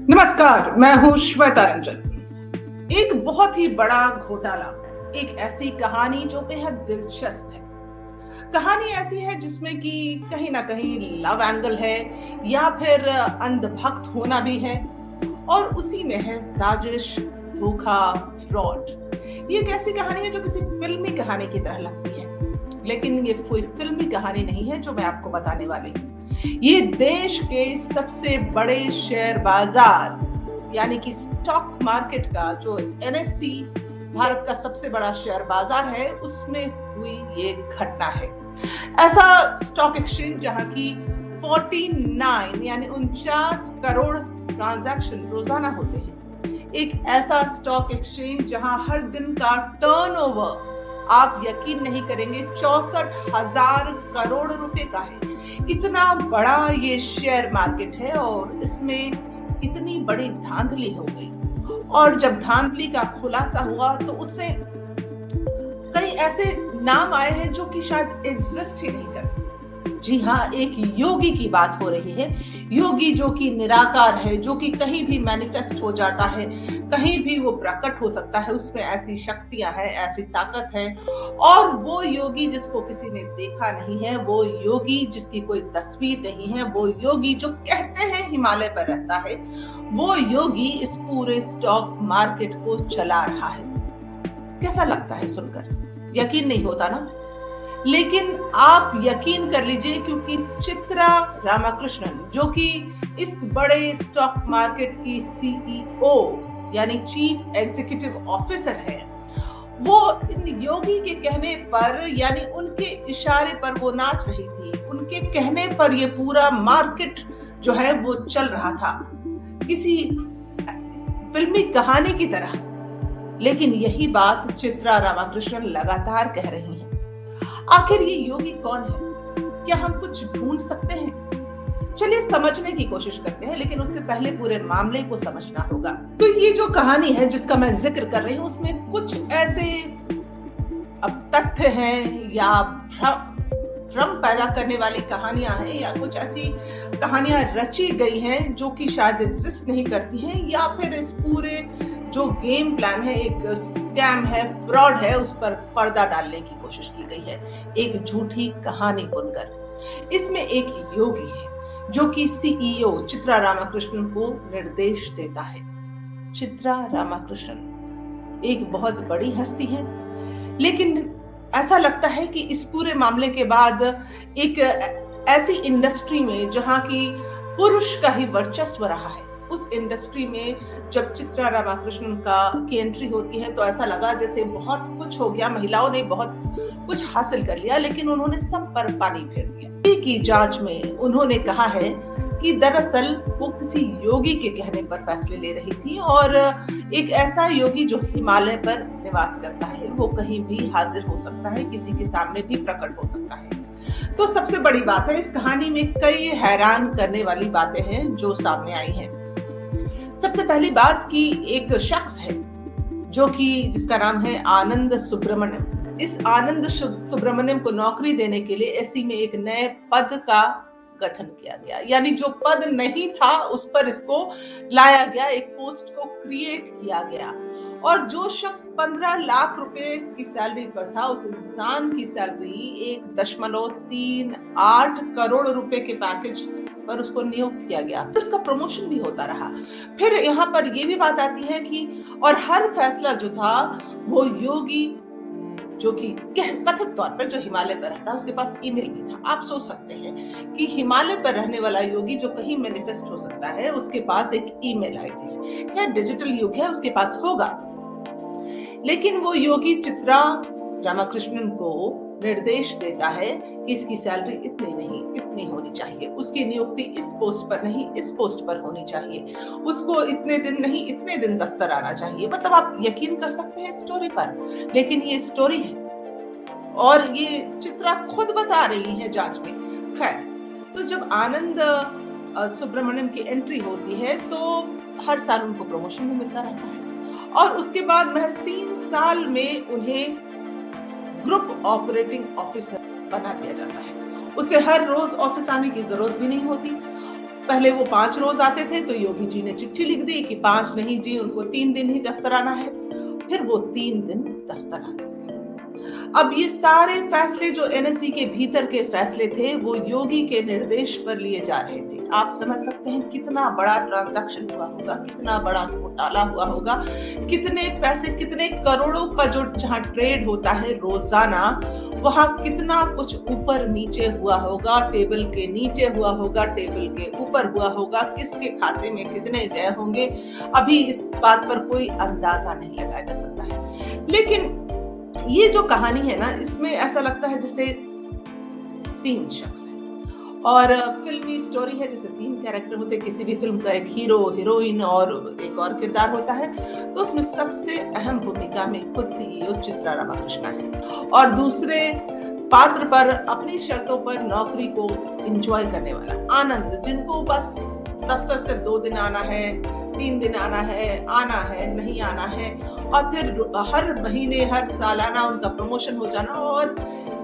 नमस्कार, मैं हूं श्वेता रंजन। एक बहुत ही बड़ा घोटाला, एक ऐसी कहानी जो बेहद दिलचस्प है। कहानी ऐसी है जिसमें कि कहीं ना कहीं लव एंगल है या फिर अंधभक्त होना भी है, और उसी में है साजिश, धोखा, फ्रॉड। ये एक ऐसी कहानी है जो किसी फिल्मी कहानी की तरह लगती है, लेकिन ये कोई फिल्मी कहानी नहीं है जो मैं आपको बताने वाली हूँ। ये देश के सबसे बड़े शेयर बाजार यानी कि स्टॉक मार्केट का जो एनएससी भारत का सबसे बड़ा शेयर बाजार है, उसमें हुई ये घटना है। ऐसा स्टॉक एक्सचेंज जहां की 49 यानी 49 करोड़ ट्रांजैक्शन रोजाना होते हैं। एक ऐसा स्टॉक एक्सचेंज जहां हर दिन का टर्नओवर, आप यकीन नहीं करेंगे, 64,000 करोड़ रुपए का है। इतना बड़ा ये शेयर मार्केट है और इसमें इतनी बड़ी धांधली हो गई। और जब धांधली का खुलासा हुआ तो उसमें कई ऐसे नाम आए हैं जो कि शायद एग्जिस्ट ही नहीं करते। जी हाँ, एक योगी की बात हो रही है। योगी जो कि निराकार है, जो कि कहीं भी मैनिफेस्ट हो जाता है, कहीं भी वो प्रकट हो सकता है, उसमें ऐसी शक्तियां हैं, ऐसी ताकत है। और वो योगी जिसको किसी ने देखा नहीं है, वो योगी जिसकी कोई तस्वीर नहीं है, वो योगी जो कहते हैं हिमालय पर रहता है, वो योगी इस पूरे स्टॉक मार्केट को चला रहा है। कैसा लगता है सुनकर? यकीन नहीं होता ना? लेकिन आप यकीन कर लीजिए, क्योंकि चित्रा रामाकृष्णन जो कि इस बड़े स्टॉक मार्केट की सीईओ यानी चीफ एग्जीक्यूटिव ऑफिसर है, वो इन योगी के कहने पर यानी उनके इशारे पर वो नाच रही थी। उनके कहने पर ये पूरा मार्केट जो है वो चल रहा था, किसी फिल्मी कहानी की तरह। लेकिन यही बात चित्रा रामाकृष्णन लगातार कह रही हैं। आखिर ये योगी कौन है? क्या हम कुछ ढूंढ सकते हैं? चलिए समझने की कोशिश करते हैं, लेकिन उससे पहले पूरे मामले को समझना होगा। तो ये जो कहानी है जिसका मैं जिक्र कर रही हूँ, उसमें कुछ ऐसे अब तथ्य हैं या भ्रम पैदा करने वाली कहानियां हैं, या कुछ ऐसी कहानियां रची गई हैं जो कि शायद एग्जिस्ट नहीं करती हैं, या फिर इस पूरे जो गेम प्लान है, एक स्कैम है, फ्रॉड है, उस पर पर्दा डालने की कोशिश की गई है, एक झूठी कहानी बुनकर। इसमें एक योगी है जो कि सीईओ चित्रा रामाकृष्णन को निर्देश देता है। चित्रा रामाकृष्णन एक बहुत बड़ी हस्ती है, लेकिन ऐसा लगता है कि इस पूरे मामले के बाद एक ऐसी इंडस्ट्री में जहां की पुरुष का ही वर्चस्व रहा है, उस इंडस्ट्री में जब चित्रा रामाकृष्णन की एंट्री होती है तो ऐसा लगा जैसे बहुत कुछ हो गया, महिलाओं ने बहुत कुछ हासिल कर लिया, लेकिन उन्होंने सब पर पानी फेर दिया। की जांच में उन्होंने कहा है कि दरअसल वो किसी योगी के कहने पर फैसले ले रही थी, और एक ऐसा योगी जो हिमालय पर निवास करता है, वो कहीं भी हाजिर हो सकता है, किसी के सामने भी प्रकट हो सकता है। तो सबसे बड़ी बात है, इस कहानी में कई हैरान करने वाली बातें हैं जो सामने आई हैं। सबसे पहली बात कि एक शख्स है जो कि जिसका नाम है आनंद सुब्रमण्यम। इस आनंद सुब्रमण्यम को नौकरी देने के लिए एससी में एक नए पद का गठन किया गया, यानी जो पद नहीं था उस पर इसको लाया गया, एक पोस्ट को क्रिएट किया गया। और जो शख्स 15 लाख रुपए की सैलरी पर था, उस इंसान की सैलरी 1.38 करोड़ रुपए के पैकेज पर उसको नियुक्त किया गया। फिर उसका प्रमोशन भी होता रहा। फिर यहाँ पर यह भी बात आती है कि और हर फैसला जो था वो योगी जो कि कथित तौर पर जो हिमालय पर रहता है, उसके पास ईमेल भी था। आप सोच सकते हैं कि हिमालय पर रहने वाला योगी जो कहीं मैनिफेस्ट हो सकता है, उसके पास एक ईमेल आईडी है। क्या डिजिटल युग है, उसके पास होगा। लेकिन वो योगी चित्रा रामाकृष्णन को निर्देश देता है कि इसकी सैलरी इतनी नहीं, इतनी होनी चाहिए, उसकी नियुक्ति इस पोस्ट पर नहीं, इस पोस्ट पर होनी चाहिए, उसको इतने दिन नहीं, इतने दिन दफ्तर आना चाहिए। मतलब आप यकीन कर सकते हैं स्टोरी पर, लेकिन ये स्टोरी है और ये चित्रा खुद बता रही है जांच में। खैर, तो जब आनंद सुब्रमण्यम की एंट्री होती है तो हर साल उनको प्रमोशन भी मिलता रहता है, और उसके बाद महज 3 साल में उन्हें ग्रुप ऑपरेटिंग ऑफिसर बना दिया जाता है। उसे हर रोज ऑफिस आने की जरूरत भी नहीं होती। पहले वो 5 रोज आते थे तो योगी जी ने चिट्ठी लिख दी कि 5 नहीं जी, उनको 3 दिन ही दफ्तर आना है। फिर वो 3 दिन दफ्तर आने लगे। अब ये सारे फैसले जो एनएसई के भीतर के फैसले थे वो योगी के निर्देश पर लिए जा रहे थे। आप समझ सकते हैं कितना बड़ा ट्रांजैक्शन हुआ होगा, कितना बड़ा घोटाला हुआ होगा, कितने पैसे, कितने करोड़ों का जो जहां ट्रेड होता है रोजाना, वहां कितना कुछ ऊपर नीचे हुआ होगा, टेबल के नीचे हुआ होगा, टेबल के ऊपर हुआ होगा, किसके खाते में कितने गए होंगे, अभी इस बात पर कोई अंदाजा नहीं लगाया जा सकता है। लेकिन ये जो कहानी है ना, इसमें ऐसा लगता है जैसे 3 शख्स हैं और फिल्मी स्टोरी है, जैसे 3 कैरेक्टर होते हैं। किसी भी फिल्म का एक हीरो, हीरोइन और एक और किरदार होता है, तो उसमें सबसे अहम भूमिका में खुद सीईओ चित्रा रामाकृष्णा है और दूसरे पात्र पर अपनी शर्तों पर नौकरी को एंजॉय करने वाला आनंद, जिनको बस दफ्तर से 2 दिन आना है, 3 दिन आना है, नहीं आना है, और फिर हर महीने, हर सालाना उनका प्रमोशन हो जाना और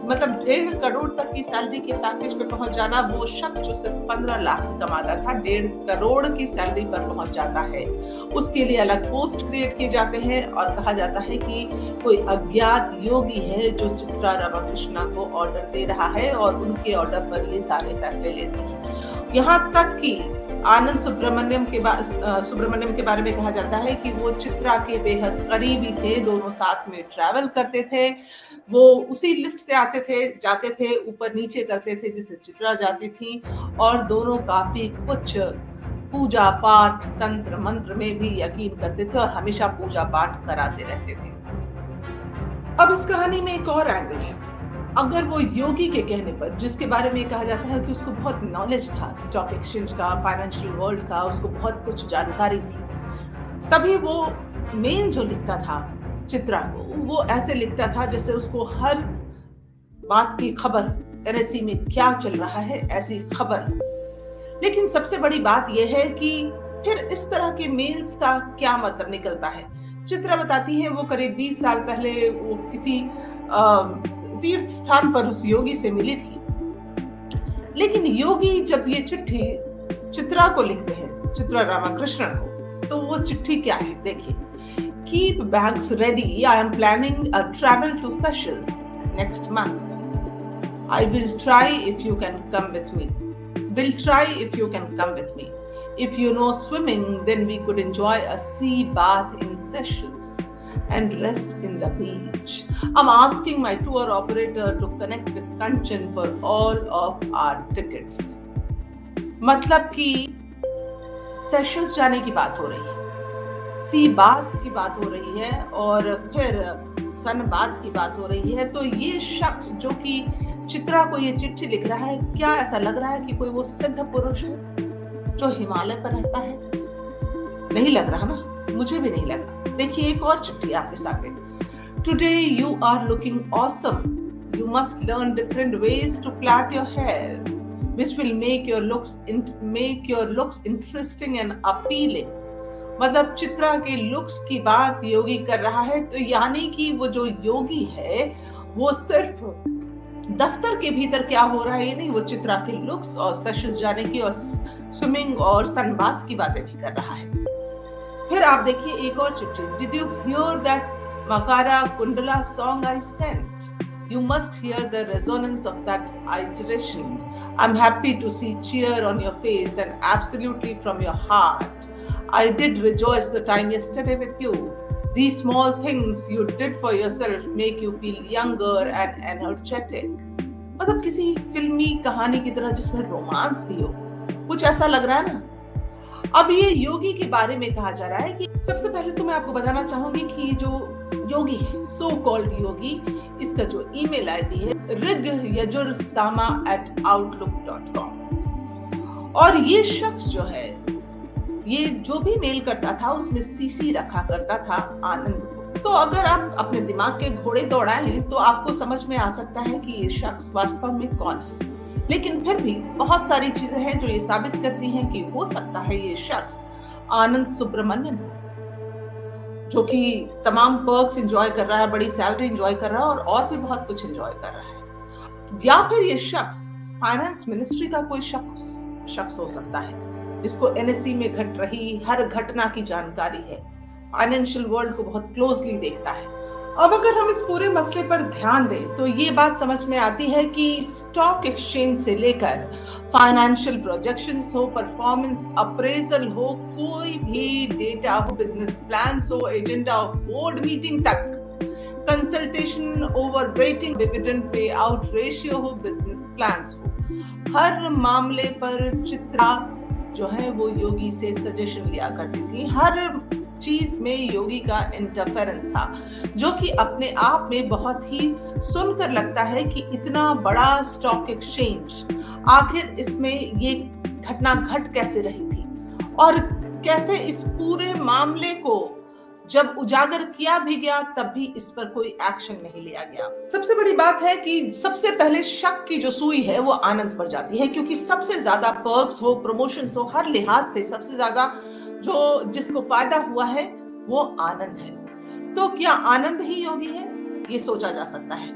मतलब 1.5 करोड़ तक की सैलरी के पैकेज पे पहुंच जाना। वो शख्स जो सिर्फ 15 लाख कमाता था, 1.5 करोड़ की सैलरी पर पहुंच जाता है। उसके लिए अलग पोस्ट क्रिएट किए जाते हैं और कहा जाता है कि कोई अज्ञात योगी है जो चित्रा रामाकृष्णा को ऑर्डर दे रहा है और उनके ऑर्डर पर ये सारे फैसले लेते हैं। यहाँ तक कि आनंद सुब्रमण्यम के बारे में कहा जाता है कि वो चित्रा के बेहद करीबी थे, दोनों साथ में ट्रैवल करते थे, वो उसी लिफ्ट से आते थे, जाते थे, ऊपर नीचे करते थे जिससे चित्रा जाती थी, और दोनों काफी कुछ पूजा पाठ, तंत्र मंत्र में भी यकीन करते थे और हमेशा पूजा पाठ कराते रहते थे। अब इस कहानी में एक और एंगल है। अगर वो योगी के कहने पर, जिसके बारे में कहा जाता है कि उसको बहुत नॉलेज था स्टॉक एक्सचेंज का, फाइनेंशियल वर्ल्ड का, उसको बहुत कुछ जानकारी थी, तभी वो मेल जो लिखता था चित्रा को, वो ऐसे लिखता था जैसे उसको हर बात की खबर, एनएसई में क्या चल रहा है ऐसी खबर। लेकिन सबसे बड़ी बात यह है कि फिर इस तरह के मेल्स का क्या मतलब निकलता है। चित्रा बताती है वो करीब 20 साल पहले वो किसी तीर्थ स्थान पर उस योगी से मिली थी, लेकिन योगी जब ये चिट्ठी चित्रा को लिखते हैं, चित्रा रामाकृष्णन को, तो वो चिट्ठी क्या है देखिए। Keep bags ready, I am planning a travel to Seychelles next month, I will try if you can come with me, will try if you can come with me, if you know swimming then we could enjoy a sea bath in Seychelles and rest in the beach. I'm asking my tour operator to connect with Kanchan for all of our tickets. मतलब कि Seychelles जाने की बात हो रही है, सी bath की बात हो रही है और फिर सन बाथ की बात हो रही है। तो ये शख्स जो कि चित्रा को ये चिट्ठी लिख रहा है, क्या ऐसा लग रहा है कि कोई वो सिद्ध पुरुष है जो हिमालय पर रहता है? नहीं लग रहा ना, मुझे भी नहीं लगा। देखिए एक और चिट्ठी आपके सामने। Today you are looking awesome. You must learn different ways to plait your hair, which will make your looks interesting and appealing. मतलब चित्रा के लुक्स की बात योगी कर रहा है, तो यानी कि वो जो योगी है वो सिर्फ दफ्तर के भीतर क्या हो रहा है ये नहीं, वो चित्रा के लुक्स और सेशंस जाने की और स्विमिंग और सनबाथ की बातें भी कर रहा है। फिर आप देखिए एक और चिट्ठी। Did you hear that Makara Kundala song I sent? You must hear the resonance of that iteration. I'm happy to see cheer on your face and absolutely from your heart. I did rejoice the time yesterday with you. These small things you did for yourself make you feel younger and energetic. मतलब किसी फिल्मी कहानी की तरह जिसमें romance भी हो, कुछ ऐसा लग रहा है ना। अब ये योगी के बारे में कहा जा रहा है कि सबसे पहले तो मैं आपको बताना चाहूंगी कि जो योगी है, सो कॉल्ड योगी, इसका जो ईमेल आईडी है rigyajurSama@outlook.com। और ये शख्स जो है, ये जो भी मेल करता था उसमें सीसी रखा करता था आनंद को। तो अगर आप अपने दिमाग के घोड़े दौड़ाएं तो आपको समझ में आ सकता है कि ये शख्स वास्तव में कौन है। लेकिन फिर भी बहुत सारी चीजें हैं जो ये साबित करती हैं कि हो सकता है ये शख्स आनंद सुब्रमण्यम हो, जो कि तमाम पर्क्स एंजॉय कर रहा है, बड़ी सैलरी एंजॉय कर रहा है और भी बहुत कुछ एंजॉय कर रहा है। या फिर ये शख्स फाइनेंस मिनिस्ट्री का कोई शख्स हो सकता है। जिसको एनएसई में घट रही हर घटना की जानकारी है, फाइनेंशियल वर्ल्ड को बहुत क्लोजली देखता है। अब अगर हम इस पूरे मसले पर ध्यान दें तो ये बात समझ में आती है कि स्टॉक एक्सचेंज से लेकर फाइनेंशियल प्रोजेक्शंस हो, परफॉर्मेंस अप्रेजल हो, कोई भी डेटा हो, बिजनेस प्लान्स हो, एजेंडा ऑफ बोर्ड मीटिंग तक, consultation over rating, dividend pay out ratio हो, बिजनेस प्लान्स हो, हर मामले पर चित्रा जो है वो योगी से सजेशन लिया करती थी। हर चीज में योगी का इंटरफेरेंस था, जो कि अपने आप में बहुत ही सुनकर लगता है कि इतना बड़ा स्टॉक एक्सचेंज, आखिर इसमें ये घटना घट कैसे रही थी और कैसे इस पूरे मामले को जब उजागर किया भी गया तब भी इस पर कोई एक्शन नहीं लिया गया। सबसे बड़ी बात है कि सबसे पहले शक की जो सुई है वो आनंद पर जाती है, क्योंकि सबसे ज्यादा पर्क्स हो, प्रमोशंस हो, हर लिहाज से सबसे ज्यादा जो जिसको फायदा हुआ है वो आनंद है। तो क्या आनंद ही योगी है? ये सोचा जा सकता है,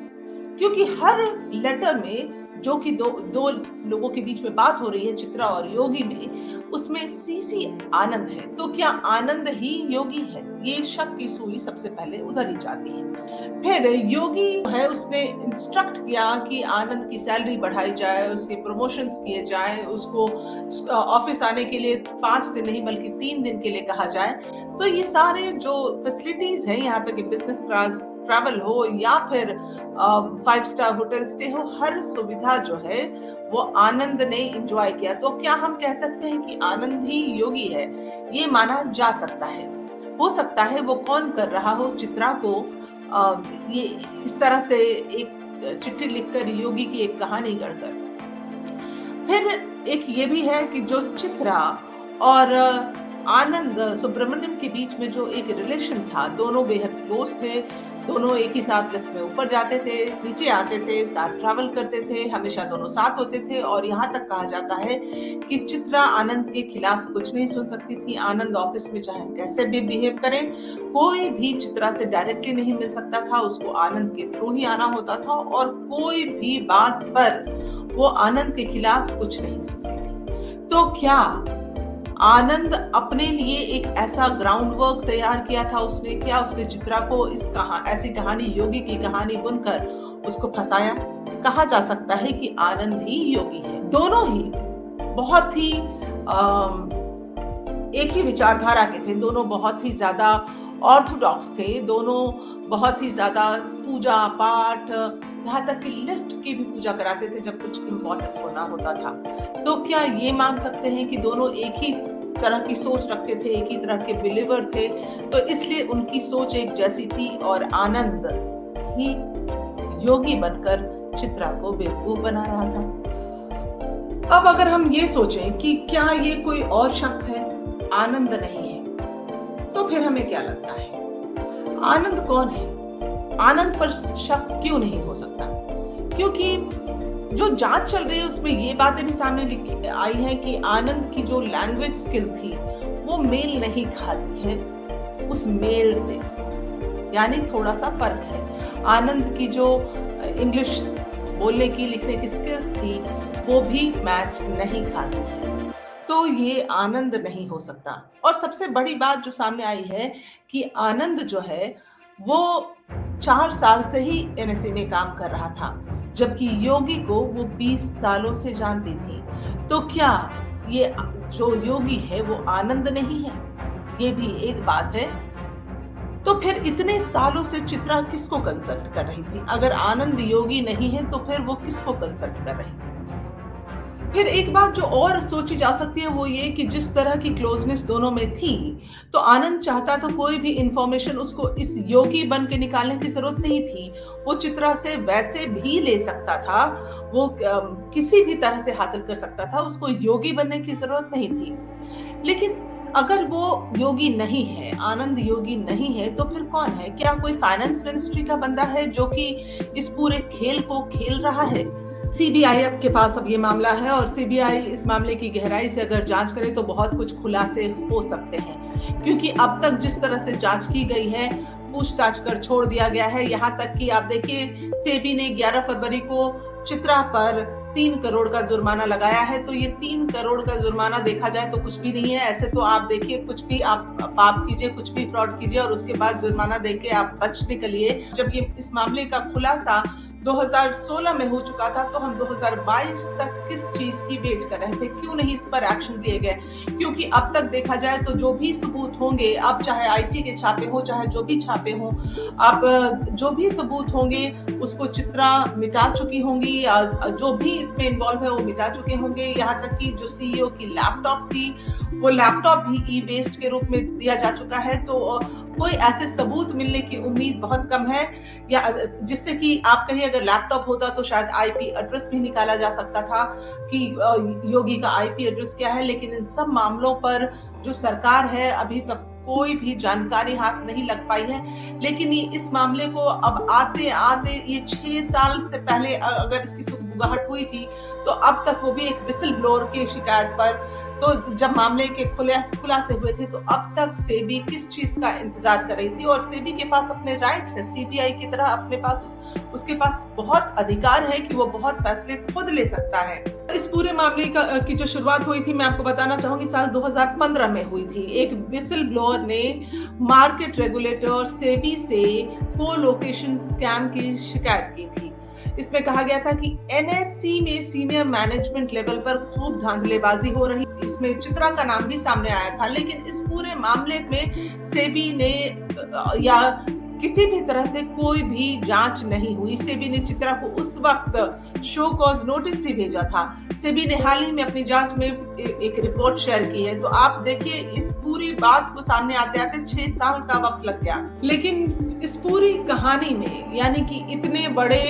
क्योंकि हर लेटर में जो कि दो लोगों के बीच में बात हो रही है, चित्रा और योगी में, उसमें सीसी आनंद है। तो क्या आनंद ही योगी है? ये शक की सुई सबसे पहले उधर ही जाती है। फिर योगी है, उसने इंस्ट्रक्ट किया कि आनंद की सैलरी बढ़ाई जाए, उसके प्रमोशंस किए जाए, उसको ऑफिस आने के लिए 5 दिन नहीं बल्कि 3 दिन के लिए कहा जाए। तो ये सारे जो फैसिलिटीज हैं, यहाँ तक कि बिजनेस क्लास ट्रैवल हो या फिर 5 स्टार होटल स्टे हो, हर सुविधा जो है वो आनंद ने एंजॉय किया। तो क्या हम कह सकते हैं कि आनंद ही योगी है? ये माना जा सकता है। हो सकता है वो कौन कर रहा हो, चित्रा को ये इस तरह से एक चिट्ठी लिखकर योगी की एक कहानी गढ़कर। फिर एक ये भी है कि जो चित्रा और आनंद सुब्रमण्यम के बीच में जो एक रिलेशन था, दोनों बेहद क्लोज थे, दोनों एक ही साथ लिफ्ट में ऊपर जाते थे, नीचे आते थे, साथ ट्रैवल करते थे, हमेशा दोनों साथ होते थे। और यहाँ तक कहा जाता है कि चित्रा आनंद के खिलाफ कुछ नहीं सुन सकती थी। आनंद ऑफिस में चाहे कैसे भी बिहेव करे, कोई भी चित्रा से डायरेक्टली नहीं मिल सकता था, उसको आनंद के थ्रू ही आना होता था और कोई भी बात पर वो आनंद के खिलाफ कुछ नहीं सुनती थी। तो क्या आनंद अपने लिए एक ऐसा ग्राउंड वर्क तैयार किया था उसने? क्या उसने चित्रा को ऐसी कहानी, योगी की कहानी बुनकर उसको फंसाया? कहा जा सकता है कि आनंद ही योगी है। दोनों ही बहुत ही एक ही विचारधारा के थे, दोनों बहुत ही ज्यादा ऑर्थोडॉक्स थे, दोनों बहुत ही ज्यादा पूजा पाठ, यहाँ तक कि लिफ्ट की भी पूजा कराते थे जब कुछ इम्पोर्टेंट होना होता था। तो क्या ये मान सकते हैं कि दोनों एक ही तरह की सोच रखते थे, एक ही तरह के बिलीवर थे, तो इसलिए उनकी सोच एक जैसी थी और आनंद ही योगी बनकर चित्रा को बेवकूफ बना रहा था। अब अगर हम ये सोचें कि क्या ये कोई और शख्स है, आनंद नहीं है, तो फिर हमें क्या लगता है, आनंद कौन है? आनंद पर शक क्यों नहीं हो सकता? क्योंकि जो जांच चल रही है उसमें ये बातें भी सामने आई है कि आनंद की जो लैंग्वेज स्किल थी वो मेल नहीं खाती है उस मेल से, यानी थोड़ा सा फर्क है। आनंद की जो इंग्लिश बोलने की, लिखने की स्किल्स थी वो भी मैच नहीं खाती है, तो ये आनंद नहीं हो सकता। और सबसे बड़ी बात जो सामने आई है कि आनंद जो है वो 4 साल से ही एनएसए में काम कर रहा था, जबकि योगी को वो 20 सालों से जानती थी। तो क्या ये जो योगी है वो आनंद नहीं है? ये भी एक बात है। तो फिर इतने सालों से चित्रा किसको कंसल्ट कर रही थी? अगर आनंद योगी नहीं है तो फिर वो किसको कंसल्ट कर रही थी? फिर एक बात जो और सोची जा सकती है वो ये कि जिस तरह की क्लोजनेस दोनों में थी, तो आनंद चाहता तो कोई भी इंफॉर्मेशन उसको इस योगी बन के निकालने की जरूरत नहीं थी, वो चित्रा से वैसे भी ले सकता था, वो किसी भी तरह से हासिल कर सकता था, उसको योगी बनने की जरूरत नहीं थी। लेकिन अगर वो योगी नहीं है, आनंद योगी नहीं है, तो फिर कौन है? क्या कोई फाइनेंस मिनिस्ट्री का बंदा है जो कि इस पूरे खेल को खेल रहा है? सीबीआई के पास अब ये मामला है और सीबीआई इस मामले की गहराई से अगर जांच करे तो बहुत कुछ खुलासे हो सकते हैं, क्योंकि अब तक जिस तरह से जांच की गई है, पूछताछ कर छोड़ दिया गया है। यहाँ तक कि आप देखिए, सेबी ने 11 फरवरी को चित्रा पर 3 करोड़ का जुर्माना लगाया है। तो ये 3 करोड़ का जुर्माना देखा जाए तो कुछ भी नहीं है। ऐसे तो आप देखिए, कुछ भी आप पाप कीजिए, कुछ भी फ्रॉड कीजिए और उसके बाद जुर्माना देके आप बच निकलिए। जब ये इस मामले का खुलासा 2016 में हो चुका था, तो हम 2022 तक किस चीज की वेट कर रहे थे? क्यों नहीं इस पर एक्शन लिए गए? क्योंकि अब तक देखा जाए तो जो भी सबूत होंगे, अब चाहे आईटी के छापे हो, चाहे जो भी छापे हों, अब जो भी सबूत होंगे उसको चित्रा मिटा चुकी होंगी, या जो भी इसमें इन्वॉल्व है वो मिटा चुके होंगे। यहाँ तक कि जो सीईओ की लैपटॉप थी, वो लैपटॉप भी ई वेस्ट के रूप में दिया जा चुका है। तो कोई ऐसे सबूत मिलने की उम्मीद बहुत कम है, या जिससे कि आप कहिए अगर लैपटॉप होता तो शायद आईपी एड्रेस भी निकाला जा सकता था कि योगी का आईपी एड्रेस क्या है। लेकिन इन सब मामलों पर जो सरकार है, अभी तक कोई भी जानकारी हाथ नहीं लग पाई है। लेकिन ये इस मामले को अब आते आते ये 6 साल से पहले अगर इसकी सुगबुगाहट हुई थी, तो अब तक वो भी एक विसल ब्लोअर की शिकायत पर, तो जब मामले के खुलासे हुए थे, तो अब तक सेबी किस चीज का इंतजार कर रही थी? और सेबी के पास अपने राइट्स है, सीबीआई की तरह अपने पास उसके पास बहुत अधिकार है कि वो बहुत फैसले खुद ले सकता है। इस पूरे मामले की जो शुरुआत हुई थी, मैं आपको बताना चाहूंगी, साल 2015 में हुई थी। एक विसल ब्लोअर ने मार्केट रेगुलेटर सेबी से कोलोकेशन स्कैम की शिकायत की थी। इसमें कहा गया था कि एनएससी में सीनियर मैनेजमेंट लेवल पर खूब धांधलेबाजी हो रही। इसमें चित्रा का नाम भी सामने आया था। लेकिन इस पूरे मामले में सेबी ने या किसी भी तरह से कोई भी जांच नहीं हुई। सेबी ने चित्रा को उस वक्त शो कॉज नोटिस भी भेजा था। सेबी ने हाल ही में अपनी जांच में एक रिपोर्ट शेयर की है। तो आप देखिए, इस पूरी बात को सामने आते आते 6 साल का वक्त लग गया। लेकिन इस पूरी कहानी में, यानी कि इतने बड़े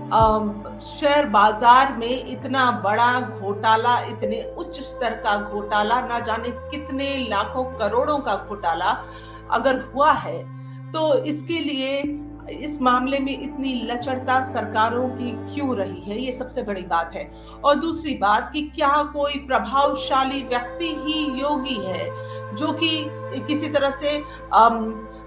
शेयर बाजार में इतना बड़ा घोटाला, इतने उच्च स्तर का घोटाला, ना जाने कितने लाखों करोड़ों का घोटाला अगर हुआ है, तो इसके लिए इस मामले में इतनी लचरता सरकारों की क्यों रही है, ये सबसे बड़ी बात है। और दूसरी बात कि क्या कोई प्रभावशाली व्यक्ति ही योगी है जो कि किसी तरह से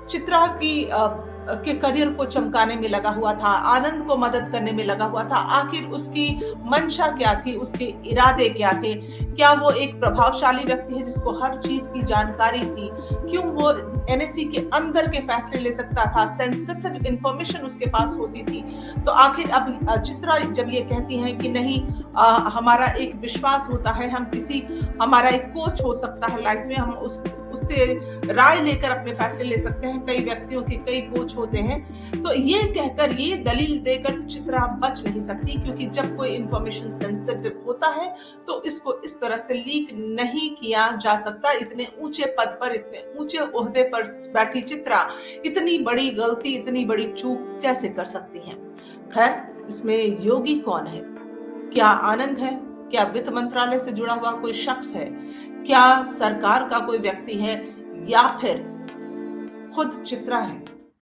चित्रा के करियर को चमकाने में लगा हुआ था, आनंद को मदद करने में लगा हुआ था? आखिर उसकी मंशा क्या थी, उसके इरादे क्या थे? क्या वो एक प्रभावशाली व्यक्ति है जिसको हर चीज की जानकारी थी? क्यों वो एनएससी के अंदर के फैसले ले सकता था? सेंसिटिव इंफॉर्मेशन उसके पास होती थी। तो आखिर अब चित्रा जब ये कहती हैं कि नहीं, हमारा एक विश्वास होता है, हमारा एक कोच हो सकता है लाइफ में, हम उससे राय लेकर अपने फैसले ले सकते हैं। कई व्यक्तियों के कई कोच होते हैं। तो ये कहकर, ये दलील देकर चित्रा बच नहीं सकती, क्योंकि जब कोई इंफॉर्मेशन सेंसिटिव होता है तो इसको इस तरह से लीक नहीं किया जा सकता। इतने ऊंचे पद पर, इतने ऊंचे ओहदे पर बैठी चित्रा इतनी बड़ी गलती, इतनी बड़ी चूक कैसे कर सकती है? खैर, इसमें योगी कौन है? क्या आनंद है? क्या वित्त मंत्रालय से जुड़ा हुआ कोई शख्स है? क्या सरकार का कोई व्यक्ति है? या फिर खुद चित्रा है?